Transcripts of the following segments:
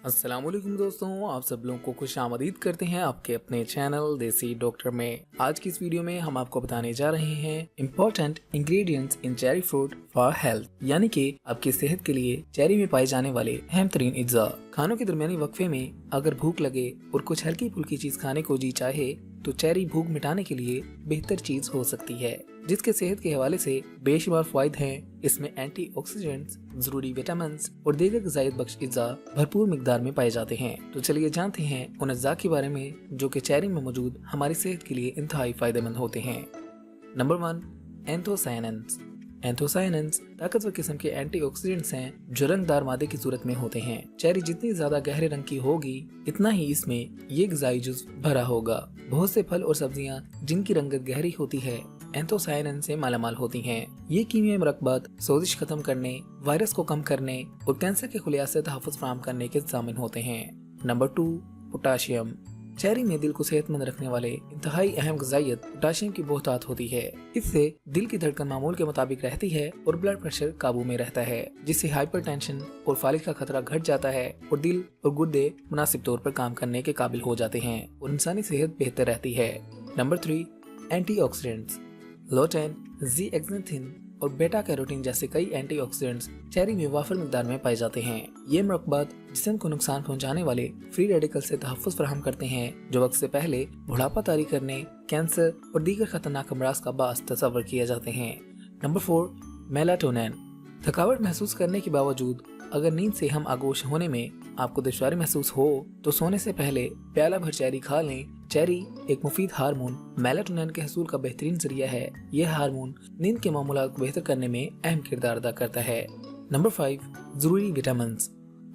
अस्सलाम वालेकुम दोस्तों, आप सब लोगों को खुश आमदीद करते हैं आपके अपने चैनल देसी डॉक्टर में। आज की इस वीडियो में हम आपको बताने जा रहे हैं important ingredients in cherry fruit for health, यानी कि आपकी सेहत के लिए चेरी में पाए जाने वाले अहम तरीन अज्जा। खानों के दरमियानी वक्फे में अगर भूख लगे और कुछ हल्की फुल्की चीज खाने को जी चाहे तो चेरी भूख मिटाने के लिए बेहतर चीज हो सकती है, जिसके सेहत के हवाले से बेशुमार फायदे हैं। इसमें एंटीऑक्सीडेंट्स, जरूरी विटामिन और दीगर ग़िज़ाई बख्श अज्जा भरपूर मिकदार में पाए जाते हैं। तो चलिए जानते हैं उन अज्जा के बारे में जो कि चेरी में मौजूद हमारी सेहत के लिए इंतहाई फायदेमंद होते हैं। नंबर 1, एंथोसायनिन्स। एंथोसायनिन्स ताकतवर किस्म के एंटीऑक्सीडेंट्स हैं जो रंगदार मादे की सूरत में होते हैं। चेरी जितनी ज्यादा गहरे रंग की होगी इतना ही इसमें ये ग़िज़ाई जुज़्व भरा होगा। बहुत से फल और सब्जियां जिनकी रंगत गहरी होती है एंथोसायनिन से मालामाल होती हैं। ये कीमियाई मरकबात सोजिश खत्म करने, वायरस को कम करने और कैंसर के खुलियात से तहफ़्फ़ुज़ फराहम करने के ज़ामिन होते हैं। Number 2, potassium. चेरी में दिल को सेहतमंद रखने वाले इंतहाई अहम ग़िज़ाइयत पोटाशियम की बहुतात होती है। इससे दिल की धड़कन मामूल के मुताबिक रहती है और ब्लड प्रेशर काबू में रहता है, जिससे हाइपरटेंशन और फालिज का खतरा घट जाता है और दिल और गुर्दे मुनासिब तौर पर काम करने के काबिल हो जाते हैं और इंसानी सेहत बेहतर रहती है। Number 3, antioxidants. लुटेन, ज़ीएक्सेंथिन और बेटा कैरोटीन जैसे कई एंटीऑक्सीडेंट्स चेरी में वाफर मिकदार में पाए जाते हैं। ये मरकबात जिस्म को नुकसान पहुंचाने वाले फ्री रेडिकल से तहफ़्फ़ुज़ फराहम करते हैं जो वक्त से पहले बुढ़ापा तारी करने, कैंसर और दीगर खतरनाक अमराज का बास तस्वर किए जाते हैं। Number 4, melatonin. थकावट महसूस करने के बावजूद अगर नींद से हम आगोश होने में आपको दुश्वारी महसूस हो तो सोने से पहले प्याला भर चेरी खा लें। चेरी एक मुफीद हार्मोन मेलाटोनिन के हसूल का बेहतरीन जरिया है। यह हार्मोन नींद के मामूलात को बेहतर करने में अहम किरदार अदा करता है। नंबर 5, जरूरी विटामिन।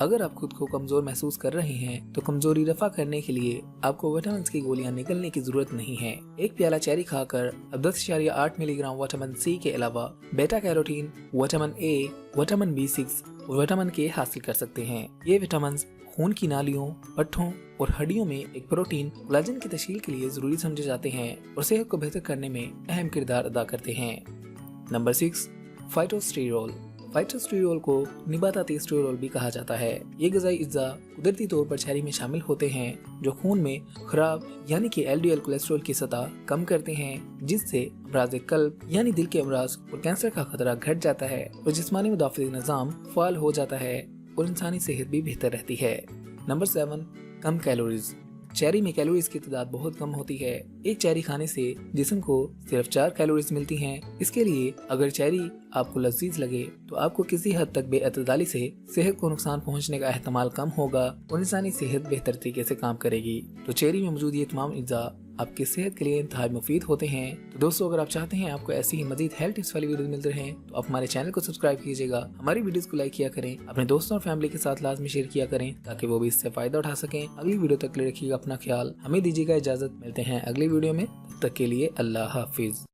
अगर आप खुद को कमजोर महसूस कर रहे हैं तो कमजोरी रफा करने के लिए आपको विटामिन की गोलियां निकलने की जरूरत नहीं है। एक प्याला चेरी खाकर अब 10.8 मिलीग्राम विटामिन सी के अलावा बेटा carotene, vitamin A, vitamin B6 और विटामिन के हासिल कर सकते हैं। ये विटामिन खून की नालियों, पट्ठों और हड्डियों में एक प्रोटीन कोलाजन की तश्कील के लिए जरूरी समझे जाते हैं और सेहत को बेहतर करने में अहम किरदार अदा करते हैं। Number 6, phytosterol. फाइटोस्टेरोल को निबाताती स्टेरोल भी कहा जाता है। ये ग़िज़ाई अज्जा कुदरती तौर पर चेरी में शामिल होते हैं जो खून में खराब यानी कि LDL कोलेस्ट्रॉल की सतह कम करते हैं, जिससे अमराज़ कल्ब यानी दिल के अमराज और कैंसर का खतरा घट जाता है और जिस्मानी मुदाफ़िती निज़ाम फ़ाल हो जाता है और इंसानी सेहत भी बेहतर रहती है। नंबर 7, कम कैलोरीज। चेरी में कैलोरीज की तादाद बहुत कम होती है। एक चेरी खाने से जिस्म को सिर्फ 4 कैलोरीज मिलती हैं। इसके लिए अगर चेरी आपको लजीज लगे तो आपको किसी हद तक बेअतदाली से सेहत को नुकसान पहुंचने का एहतमाल कम होगा और इंसानी सेहत बेहतर तरीके से काम करेगी। तो चेरी में मौजूद ये तमाम अज्जा आपकी सेहत के लिए इंतहाई मुफीद होते हैं। तो दोस्तों, अगर आप चाहते हैं आपको ऐसी ही मजीद हेल्थ टिप्स वाली वीडियो मिलते रहें तो आप हमारे चैनल को सब्सक्राइब कीजिएगा, हमारी वीडियोस को लाइक किया करें, अपने दोस्तों और फैमिली के साथ लाजमी शेयर किया करें ताकि वो भी इससे फायदा उठा सकें। अगली वीडियो तक रखिएगा अपना ख्याल। हमें दीजिएगा इजाजत, मिलते हैं अगली वीडियो में। तब तक के लिए अल्लाह हाफिज।